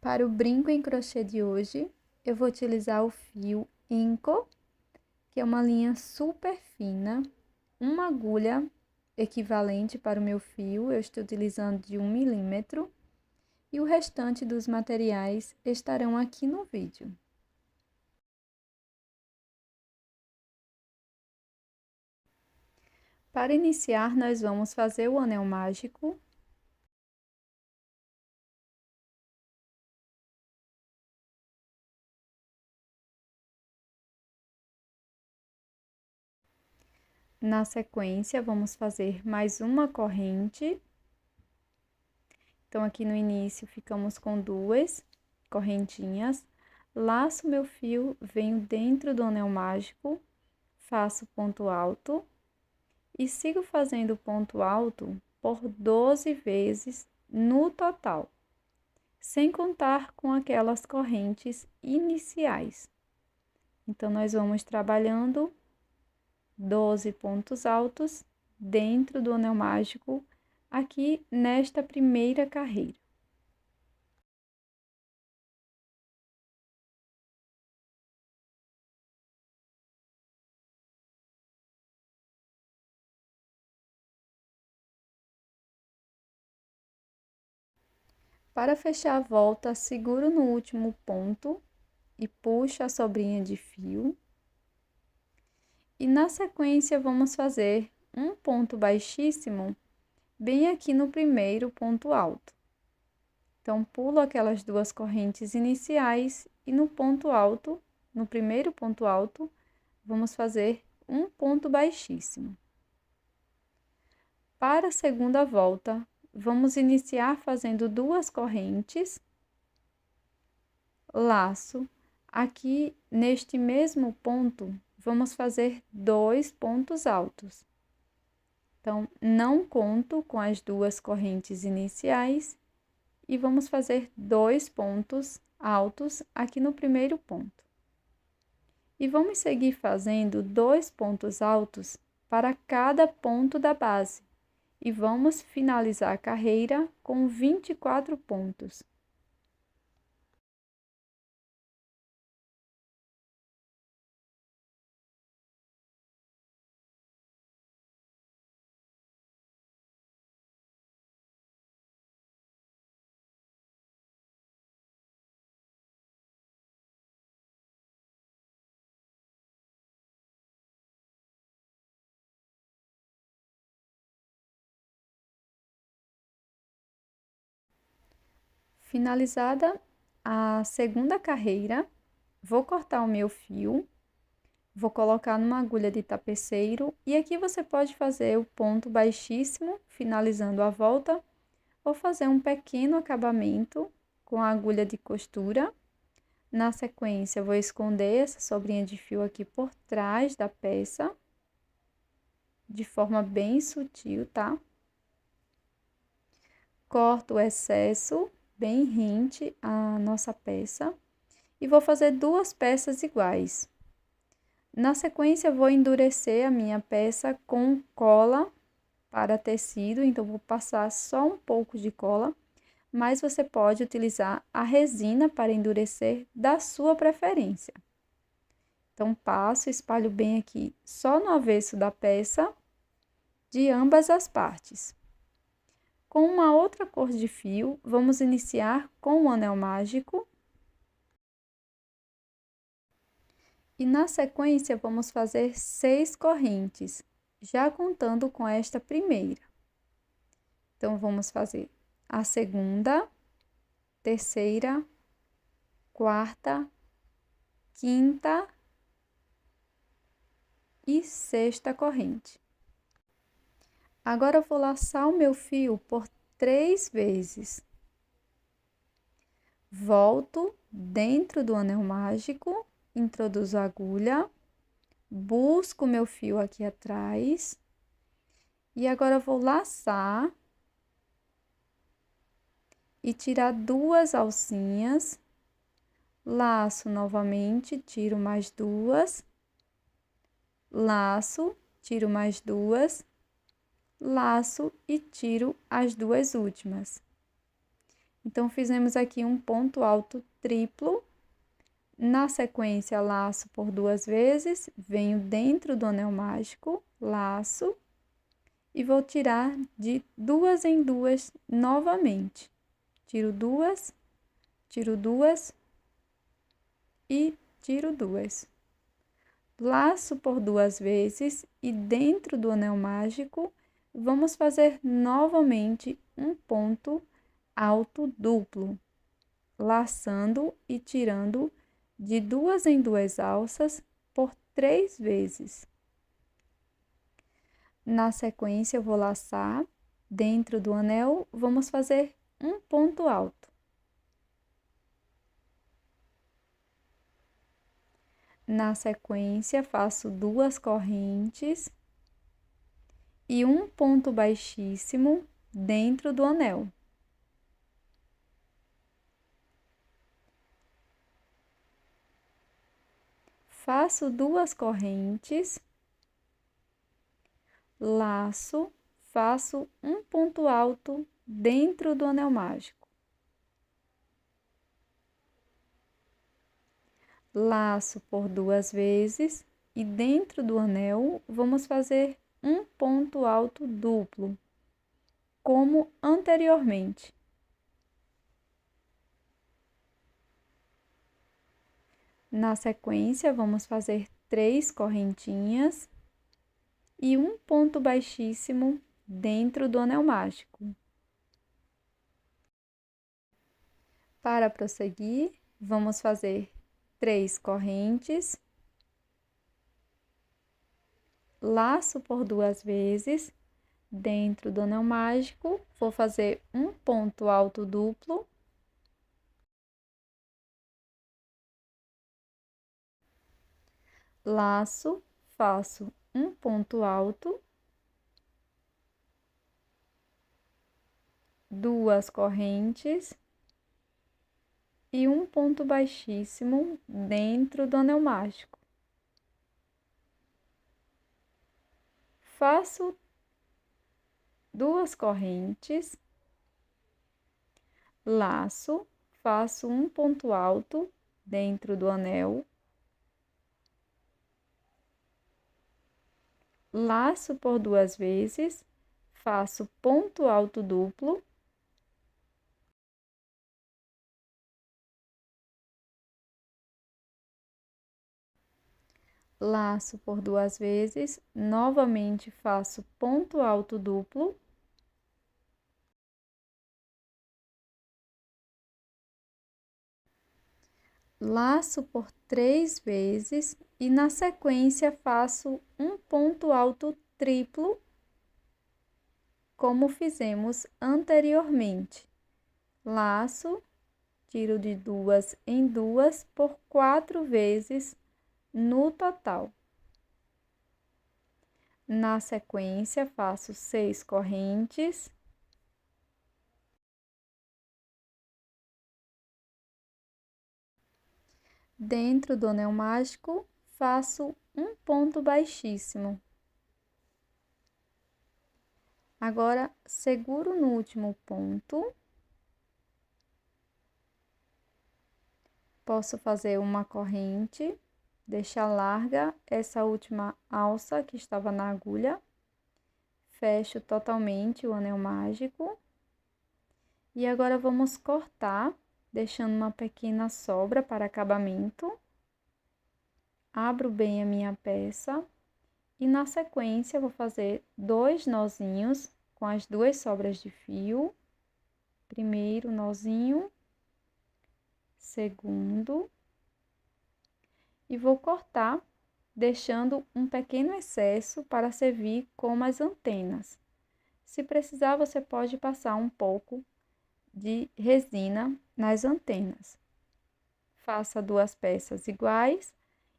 Para o brinco em crochê de hoje, eu vou utilizar o fio Inco, que é uma linha super fina, uma agulha equivalente para o meu fio, eu estou utilizando de 1 milímetro, e o restante dos materiais estarão aqui no vídeo. Para iniciar, nós vamos fazer o anel mágico. Na sequência, vamos fazer mais uma corrente. Então, aqui no início, ficamos com 2 correntinhas. Laço meu fio, venho dentro do anel mágico, faço ponto alto e sigo fazendo ponto alto por 12 vezes no total, sem contar com aquelas correntes iniciais. Então, nós vamos trabalhando 12 pontos altos dentro do anel mágico, aqui nesta primeira carreira. Para fechar a volta, seguro no último ponto e puxo a sobrinha de fio. E na sequência, vamos fazer um ponto baixíssimo bem aqui no primeiro ponto alto. Então, pulo aquelas 2 correntes iniciais e no ponto alto, no primeiro ponto alto, vamos fazer um ponto baixíssimo. Para a segunda volta, vamos iniciar fazendo 2 correntes, laço. Aqui, neste mesmo ponto, vamos fazer 2 pontos altos. Então, não conto com as 2 correntes iniciais e vamos fazer 2 pontos altos aqui no primeiro ponto. E vamos seguir fazendo 2 pontos altos para cada ponto da base. E vamos finalizar a carreira com 24 pontos. Finalizada a segunda carreira, vou cortar o meu fio, vou colocar numa agulha de tapeceiro e aqui você pode fazer o ponto baixíssimo, finalizando a volta, ou fazer um pequeno acabamento com a agulha de costura. Na sequência, vou esconder essa sobrinha de fio aqui por trás da peça, de forma bem sutil, tá? Corto o excesso bem rente à nossa peça e vou fazer 2 peças iguais. Na sequência, vou endurecer a minha peça com cola para tecido, então vou passar só um pouco de cola, mas você pode utilizar a resina para endurecer da sua preferência. Então, passo, espalho bem aqui só no avesso da peça, de ambas as partes. Com uma outra cor de fio, vamos iniciar com o anel mágico. E na sequência, vamos fazer 6 correntes, já contando com esta primeira. Então, vamos fazer a segunda, terceira, quarta, quinta e sexta corrente. Agora, eu vou laçar o meu fio por 3 vezes. Volto dentro do anel mágico, introduzo a agulha, busco o meu fio aqui atrás. E agora, eu vou laçar e tirar 2 alcinhas. Laço novamente, tiro mais 2. Laço, tiro mais 2. Laço e tiro as 2 últimas. Então, fizemos aqui um ponto alto triplo. Na sequência, laço por 2 vezes, venho dentro do anel mágico, laço, e vou tirar de 2 em 2 novamente. Tiro 2 e tiro 2. Laço por 2 vezes e dentro do anel mágico, vamos fazer novamente um ponto alto duplo, laçando e tirando de 2 em 2 alças por 3 vezes. Na sequência, eu vou laçar dentro do anel, vamos fazer um ponto alto. Na sequência, faço 2 correntes e um ponto baixíssimo dentro do anel. Faço 2 correntes, laço, faço um ponto alto dentro do anel mágico. Laço por 2 vezes e dentro do anel vamos fazer um ponto alto duplo, como anteriormente. Na sequência, vamos fazer 3 correntinhas e um ponto baixíssimo dentro do anel mágico. Para prosseguir, vamos fazer 3 correntes, laço por 2 vezes, dentro do anel mágico, vou fazer um ponto alto duplo, laço, faço um ponto alto, 2 correntes e um ponto baixíssimo dentro do anel mágico. Faço 2 correntes, laço, faço um ponto alto dentro do anel, laço por 2 vezes, faço ponto alto duplo, laço por 2 vezes, novamente faço ponto alto duplo, laço por 3 vezes e na sequência faço um ponto alto triplo, como fizemos anteriormente. Laço, tiro de 2 em 2 por 4 vezes no total. Na sequência, faço 6 correntes. Dentro do anel mágico, faço um ponto baixíssimo. Agora, seguro no último ponto. Posso fazer uma corrente, deixar larga essa última alça que estava na agulha. Fecho totalmente o anel mágico. E agora, vamos cortar, deixando uma pequena sobra para acabamento. Abro bem a minha peça e na sequência vou fazer 2 nozinhos com as 2 sobras de fio. Primeiro nozinho, segundo, e vou cortar, deixando um pequeno excesso para servir como as antenas. Se precisar, você pode passar um pouco de resina nas antenas. Faça 2 peças iguais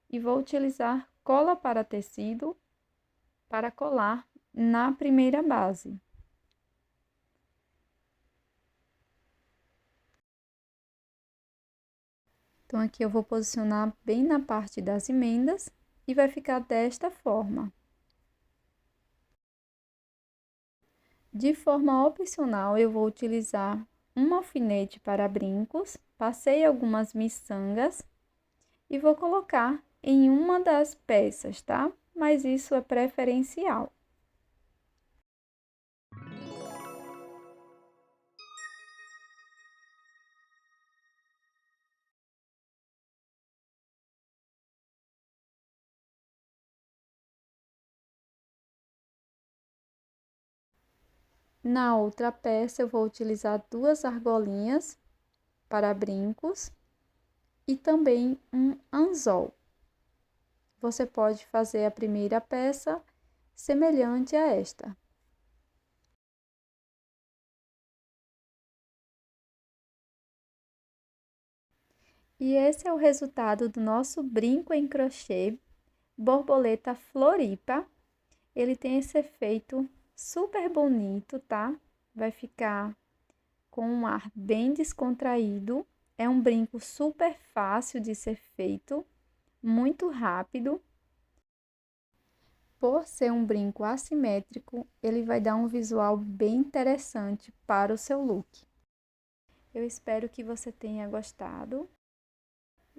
e vou utilizar cola para tecido para colar na primeira base. Então, aqui eu vou posicionar bem na parte das emendas e vai ficar desta forma. De forma opcional, eu vou utilizar um alfinete para brincos, passei algumas miçangas e vou colocar em uma das peças, tá? Mas isso é preferencial. Na outra peça, eu vou utilizar duas argolinhas para brincos e também um anzol. Você pode fazer a primeira peça semelhante a esta. E esse é o resultado do nosso brinco em crochê borboleta Floripa. Ele tem esse efeito super bonito, tá? Vai ficar com um ar bem descontraído. É um brinco super fácil de ser feito, muito rápido. Por ser um brinco assimétrico, ele vai dar um visual bem interessante para o seu look. Eu espero que você tenha gostado.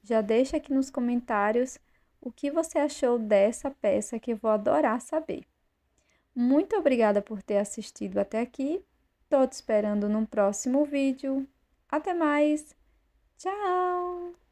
Já deixa aqui nos comentários o que você achou dessa peça, que eu vou adorar saber. Muito obrigada por ter assistido até aqui. Tô te esperando no próximo vídeo. Até mais! Tchau!